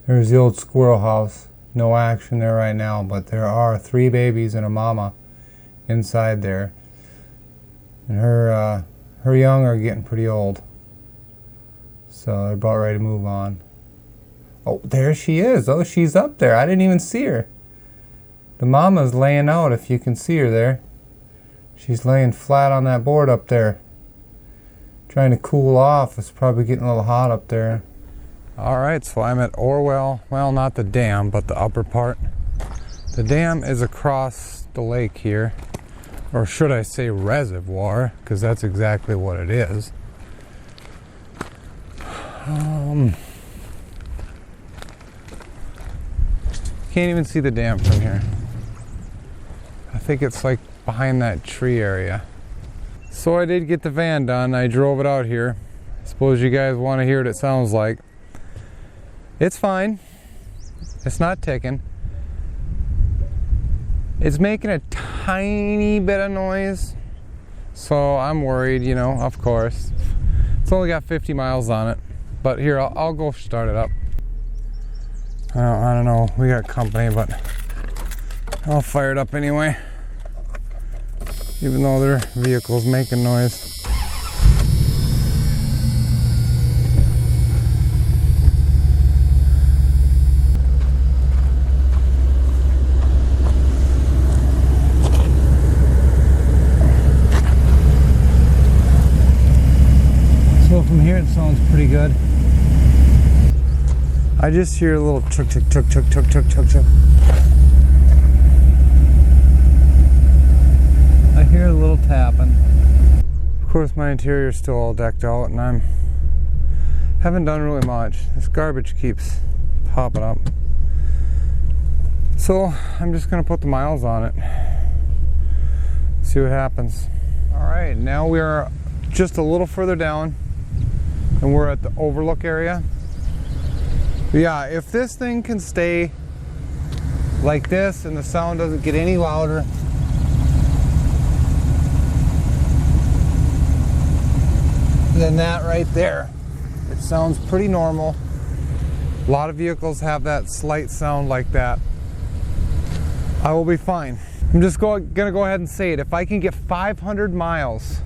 There's the old squirrel house. No action there right now, but there are 3 babies and a mama inside there. And her young are getting pretty old. So they're about ready to move on. Oh, there she is. Oh, she's up there. I didn't even see her. The mama's laying out, if you can see her there. She's laying flat on that board up there. Trying to cool off. It's probably getting a little hot up there. Alright, so I'm at Orwell. Well, not the dam, but the upper part. The dam is across the lake here. Or should I say reservoir, because that's exactly what it is. Can't even see the dam from here. I think it's like behind that tree area. So I did get the van done. I drove it out here. I suppose you guys want to hear what it sounds like. It's fine. It's not ticking. It's making a tiny bit of noise. So I'm worried, you know, of course. It's only got 50 miles on it. But here, I'll go start it up. I don't know. We got company, but I'll fire it up anyway. Even though their vehicle's making noise. So from here it sounds pretty good. I just hear a little chuk chuk chuk chuk chuk chuk chuk chuk. I hear a little tapping. Of course my interior is still all decked out and I haven't done really much. This garbage keeps popping up. So I'm just gonna put the miles on it. See what happens. Alright, now we are just a little further down and we're at the overlook area. Yeah, if this thing can stay like this and the sound doesn't get any louder, then that right there, it sounds pretty normal. A lot of vehicles have that slight sound like that. I will be fine. I'm just gonna go ahead and say it. If I can get 500 miles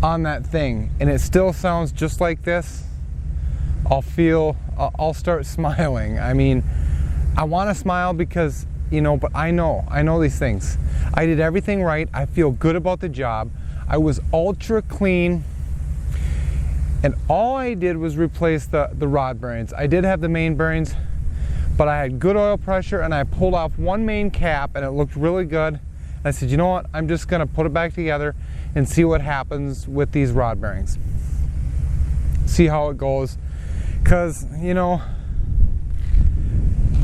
on that thing and it still sounds just like this, I'll start smiling. I mean, I want to smile because, you know, but I know these things. I did everything right. I feel good about the job. I was ultra clean. And all I did was replace the rod bearings. I did have the main bearings, but I had good oil pressure and I pulled off one main cap and it looked really good. And I said, you know what? I'm just going to put it back together and see what happens with these rod bearings. See how it goes. Because, you know,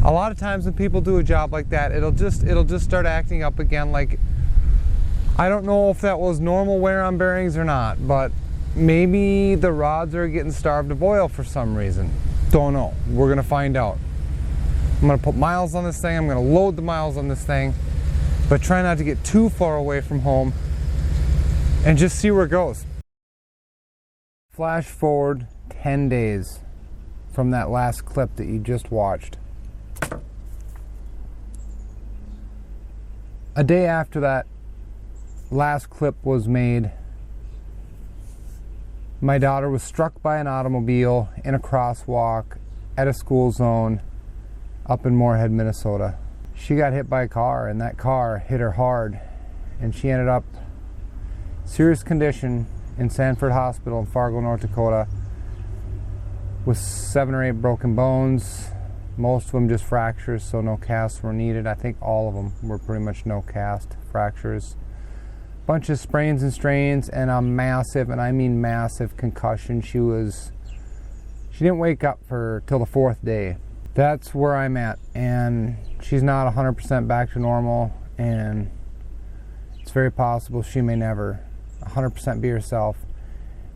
a lot of times when people do a job like that, it'll just start acting up again. Like, I don't know if that was normal wear on bearings or not, but maybe the rods are getting starved of oil for some reason. Don't know. We're going to find out. I'm going to put miles on this thing. I'm going to load the miles on this thing, but try not to get too far away from home and just see where it goes. Flash forward 10 days. From that last clip that you just watched. A day after that last clip was made, my daughter was struck by an automobile in a crosswalk at a school zone up in Moorhead, Minnesota. She got hit by a car and that car hit her hard and she ended up serious condition in Sanford Hospital in Fargo, North Dakota, with 7 or 8 broken bones, most of them just fractures, so no casts were needed. I think all of them were pretty much no cast fractures. Bunch of sprains and strains and a massive, and I mean massive, concussion. She didn't wake up till the 4th day. That's where I'm at, and she's not 100% back to normal, and it's very possible she may never 100% be herself.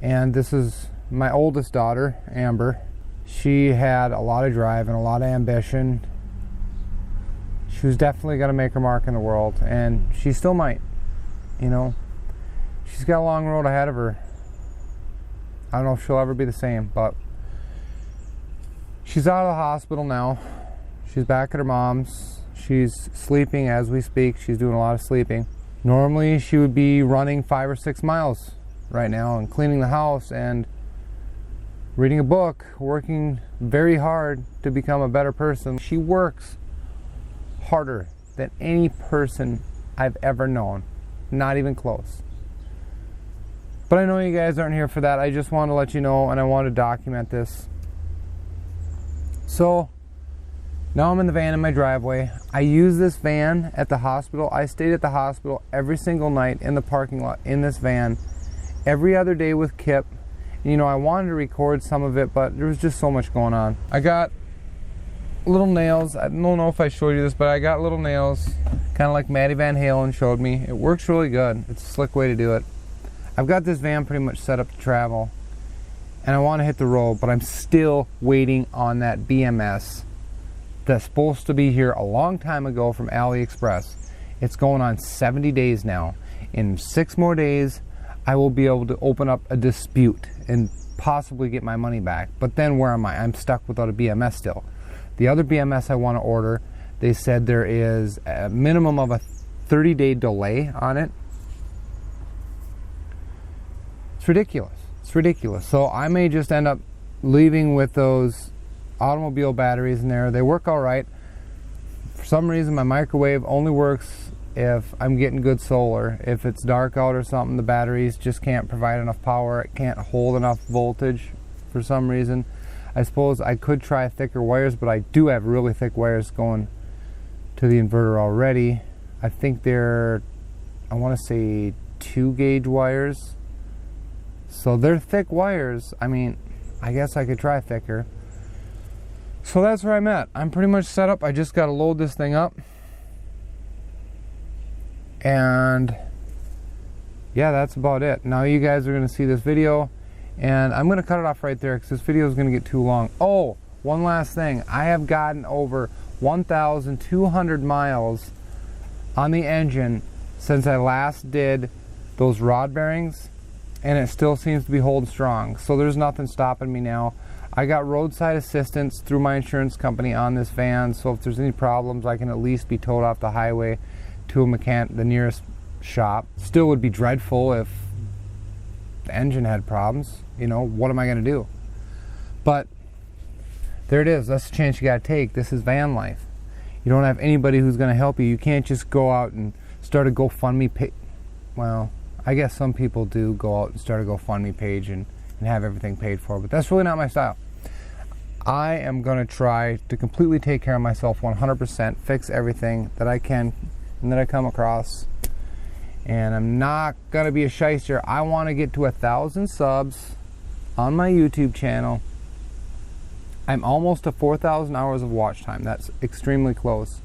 And this is my oldest daughter, Amber. She had a lot of drive and a lot of ambition. She was definitely going to make her mark in the world, and she still might. You know, she's got a long road ahead of her. I don't know if she'll ever be the same, but She's out of the hospital now. She's back at her mom's. She's sleeping as we speak. She's doing a lot of sleeping. Normally she would be running 5 or 6 miles right now and cleaning the house and reading a book, working very hard to become a better person. She works harder than any person I've ever known. Not even close. But I know you guys aren't here for that. I just want to let you know, and I want to document this. So now I'm in the van in my driveway. I use this van at the hospital. I stayed at the hospital every single night in the parking lot in this van, every other day with Kip. You know, I wanted to record some of it, but there was just so much going on. I got little nails. I don't know if I showed you this, but I got little nails, kind of like Maddie Van Halen showed me. It works really good. It's a slick way to do it. I've got this van pretty much set up to travel, and I want to hit the road, but I'm still waiting on that BMS that's supposed to be here a long time ago from AliExpress. It's going on 70 days now. In 6 more days, I will be able to open up a dispute and possibly get my money back. But then where am I? I'm stuck without a BMS still. The other BMS I want to order, they said there is a minimum of a 30-day delay on it. It's ridiculous. It's ridiculous. So I may just end up leaving with those automobile batteries in there. They work all right. For some reason, my microwave only works if I'm getting good solar. If it's dark out or something, the batteries just can't provide enough power. It can't hold enough voltage for some reason. I suppose I could try thicker wires, but I do have really thick wires going to the inverter already. I think they're, I want to say 2-gauge wires. So they're thick wires. I mean, I guess I could try thicker. So that's where I'm at. I'm pretty much set up. I just got to load this thing up. And yeah, that's about it. Now you guys are going to see this video, and I'm going to cut it off right there because this video is going to get too long. Oh, one last thing. I have gotten over 1,200 miles on the engine since I last did those rod bearings, and it still seems to be holding strong. So there's nothing stopping me now. I got roadside assistance through my insurance company on this van, so if there's any problems, I can at least be towed off the highway to a mechanic, the nearest shop. Still would be dreadful if the engine had problems. You know, what am I going to do? But there it is. That's the chance you got to take. This is van life. You don't have anybody who's going to help you. You can't just go out and start a GoFundMe page. Well, I guess some people do go out and start a GoFundMe page and have everything paid for, but that's really not my style. I am going to try to completely take care of myself 100%, fix everything that I can and that I come across, and I'm not going to be a shyster. I want to get to 1,000 subs on my YouTube channel. I'm almost to 4,000 hours of watch time. That's extremely close.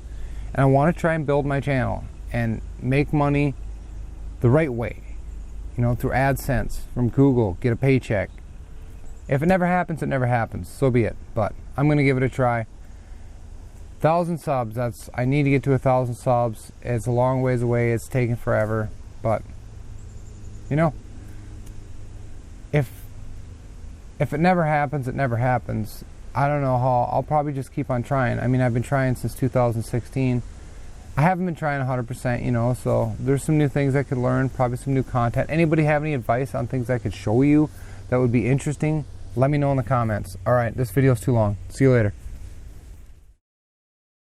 And I want to try and build my channel and make money the right way. You know, through AdSense, from Google, get a paycheck. If it never happens, it never happens. So be it. But I'm going to give it a try. 1,000 subs. I need to get to 1,000 subs. It's a long ways away. It's taking forever. But, you know, if it never happens, it never happens. I don't know how. I'll probably just keep on trying. I mean, I've been trying since 2016. I haven't been trying 100%, you know, so there's some new things I could learn, probably some new content. Anybody have any advice on things I could show you that would be interesting? Let me know in the comments. All right, this video is too long. See you later.